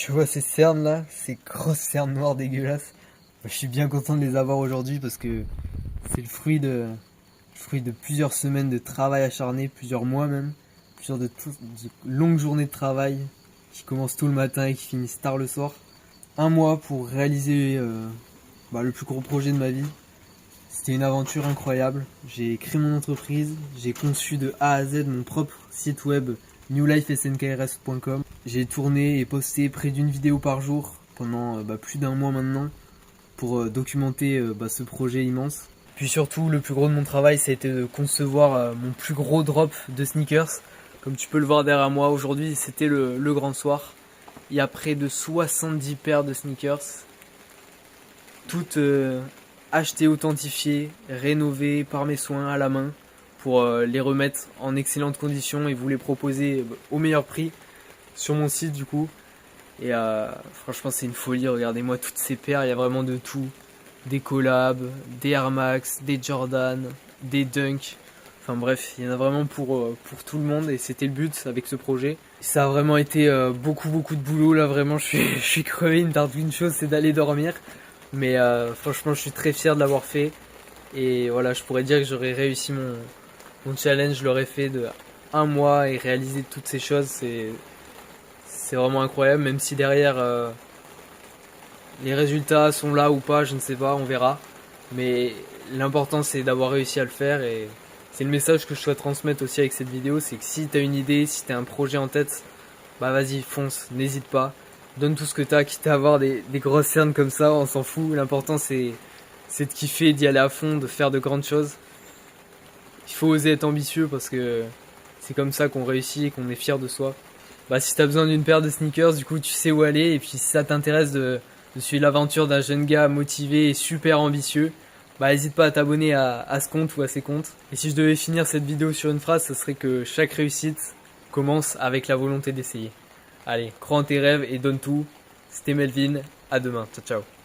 Tu vois ces cernes là, ces grosses cernes noires dégueulasses. Je suis bien content de les avoir aujourd'hui parce que c'est le fruit de plusieurs semaines de travail acharné, plusieurs mois même, de longues journées de travail qui commencent tôt le matin et qui finissent tard le soir. Un mois pour réaliser le plus gros projet de ma vie. C'était une aventure incroyable. J'ai créé mon entreprise, j'ai conçu de A à Z mon propre site web newlifesnkrs.com. J'ai tourné et posté près d'une vidéo par jour pendant plus d'un mois maintenant pour documenter ce projet immense. Puis surtout, le plus gros de mon travail, ça a été de concevoir mon plus gros drop de sneakers. Comme tu peux le voir derrière moi, aujourd'hui, c'était le grand soir. Il y a près de 70 paires de sneakers, toutes achetées, authentifiées, rénovées par mes soins à la main pour les remettre en excellentes conditions et vous les proposer au meilleur prix sur mon site du coup. Et franchement c'est une folie, regardez-moi toutes ces paires, il y a vraiment de tout. Des collabs, des Air Max, des Jordan, des Dunk. Enfin bref, il y en a vraiment pour tout le monde et c'était le but avec ce projet. Ça a vraiment été beaucoup de boulot là, vraiment je suis crevé, il me tarde qu'une chose, c'est d'aller dormir. Mais franchement je suis très fier de l'avoir fait. Et voilà, je pourrais dire que j'aurais réussi mon challenge, je l'aurais fait de un mois et réaliser toutes ces choses, c'est vraiment incroyable, même si derrière les résultats sont là ou pas, je ne sais pas, on verra. Mais l'important c'est d'avoir réussi à le faire et c'est le message que je souhaite transmettre aussi avec cette vidéo, c'est que si tu as une idée, si tu as un projet en tête, bah vas-y, fonce, n'hésite pas. Donne tout ce que tu as, quitte à avoir des grosses cernes comme ça, on s'en fout. L'important c'est de kiffer, d'y aller à fond, de faire de grandes choses. Il faut oser être ambitieux parce que c'est comme ça qu'on réussit et qu'on est fier de soi. Bah, si t'as besoin d'une paire de sneakers, du coup tu sais où aller. Et puis si ça t'intéresse de suivre l'aventure d'un jeune gars motivé et super ambitieux, bah n'hésite pas à t'abonner à ce compte ou à ces comptes. Et si je devais finir cette vidéo sur une phrase, ce serait que chaque réussite commence avec la volonté d'essayer. Allez, crois en tes rêves et donne tout. C'était Melvin, à demain, ciao ciao.